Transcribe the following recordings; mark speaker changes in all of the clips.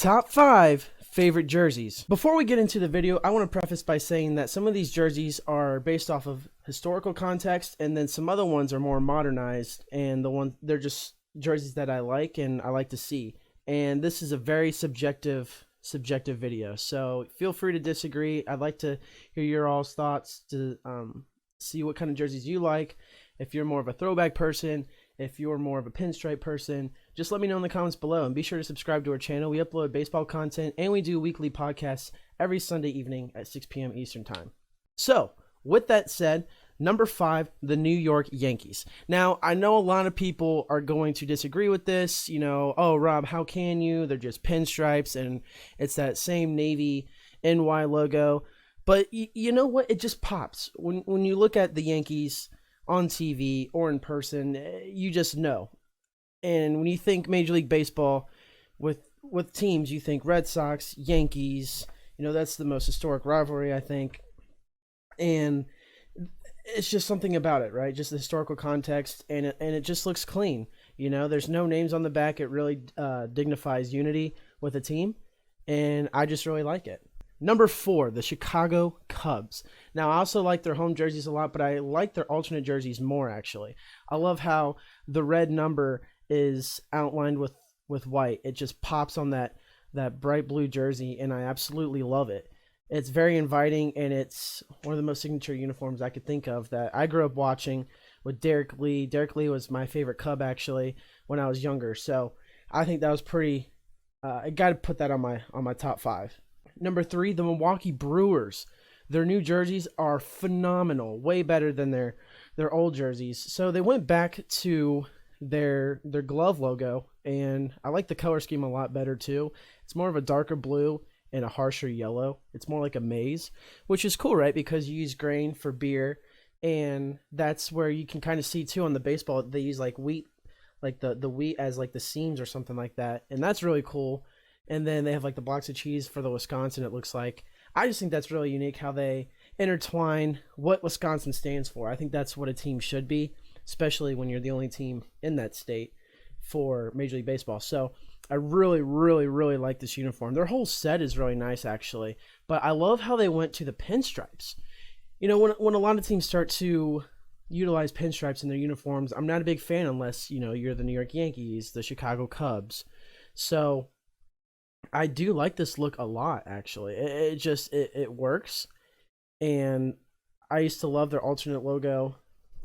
Speaker 1: Top 5 favorite jerseys. Before we get into the video, I want to preface by saying that some of these jerseys are based off of historical context, and then some other ones are more modernized, and they're just jerseys that I like and I like to see. And this is a very subjective video, so feel free to disagree. I'd like to hear your all's thoughts to see what kind of jerseys you like. If you're more of a throwback person, if you're more of a pinstripe person, just let me know in the comments below, and be sure to subscribe to our channel. We upload baseball content and we do weekly podcasts every Sunday evening at 6 p.m. Eastern time. So with that said, number 5, the New York Yankees. Now, I know a lot of people are going to disagree with this. You know, oh, Rob, how can you? They're just pinstripes and it's that same Navy NY logo. But you know what? It just pops. When you look at the Yankees on TV or in person, you just know. And when you think Major League Baseball with teams, you think Red Sox, Yankees. You know, that's the most historic rivalry, I think. And it's just something about it, right? Just the historical context, and it just looks clean. You know, there's no names on the back. It really dignifies unity with a team, and I just really like it. Number 4, the Chicago Cubs. Now, I also like their home jerseys a lot, but I like their alternate jerseys more, actually. I love how the red number is outlined with white. It just pops on that bright blue jersey, and I absolutely love it. It's very inviting, and it's one of the most signature uniforms I could think of that I grew up watching with Derek Lee. Derek Lee was my favorite Cub, actually, when I was younger. So I think that was pretty I got to put that on my top 5. Number 3, the Milwaukee Brewers. Their new jerseys are phenomenal, way better than their old jerseys. So they went back to their glove logo, and I like the color scheme a lot better too. It's more of a darker blue and a harsher yellow. It's more like a maize, which is cool, right? Because you use grain for beer, and that's where you can kind of see too on the baseball. They use like wheat, like the wheat as like the seams or something like that, and that's really cool. And then they have like the blocks of cheese for the Wisconsin, it looks like. I just think that's really unique how they intertwine what Wisconsin stands for. I think that's what a team should be, especially when you're the only team in that state for Major League Baseball. So I really, really, really like this uniform. Their whole set is really nice, actually. But I love how they went to the pinstripes. You know, when a lot of teams start to utilize pinstripes in their uniforms, I'm not a big fan unless, you know, you're the New York Yankees, the Chicago Cubs. So I do like this look a lot, actually. It works. And I used to love their alternate logo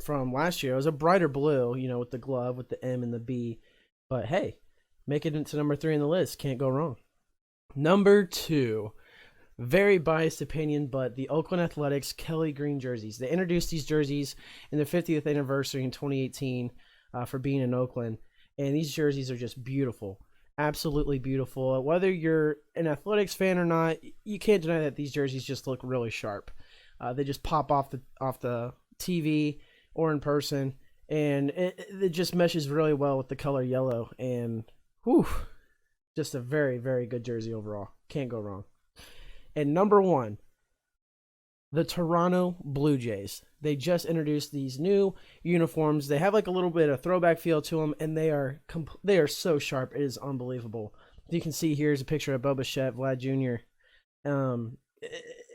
Speaker 1: from last year. It was a brighter blue, you know, with the glove, with the M and the B. But hey, make it into number 3 in the list. Can't go wrong. Number 2, very biased opinion, but the Oakland Athletics Kelly Green jerseys. They introduced these jerseys in their 50th anniversary in 2018 for being in Oakland. And these jerseys are just beautiful. Absolutely beautiful. Whether you're an Athletics fan or not, you can't deny that these jerseys just look really sharp. They just pop off the TV or in person, and it just meshes really well with the color yellow. And whew, just a very, very good jersey overall. Can't go wrong. And number 1, the Toronto Blue Jays. They just introduced these new uniforms. They have like a little bit of throwback feel to them, and they are so sharp. It is unbelievable. You can see here's a picture of Bo Bichette, Vlad Jr.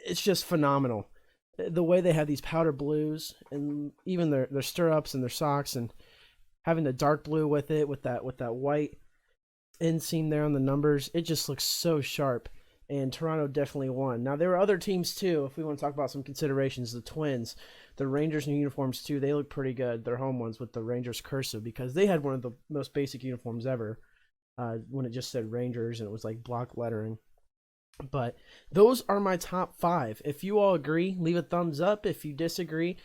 Speaker 1: It's just phenomenal. The way they have these powder blues, and even their stirrups and their socks, and having the dark blue with it, with that white inseam there on the numbers, it just looks so sharp. And Toronto definitely won. Now, there were other teams, too, if we want to talk about some considerations. The Twins, the Rangers new uniforms, too, they look pretty good. Their home ones with the Rangers cursive, because they had one of the most basic uniforms ever when it just said Rangers and it was like block lettering. But those are my top 5. If you all agree, leave a thumbs up. If you disagree,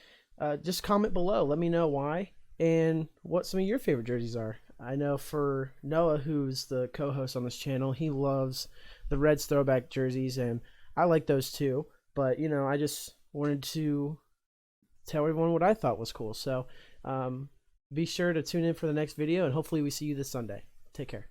Speaker 1: just comment below. Let me know why and what some of your favorite jerseys are. I know for Noah, who's the co-host on this channel, he loves the Reds throwback jerseys, and I like those too. But, you know, I just wanted to tell everyone what I thought was cool. So be sure to tune in for the next video, and hopefully we see you this Sunday. Take care.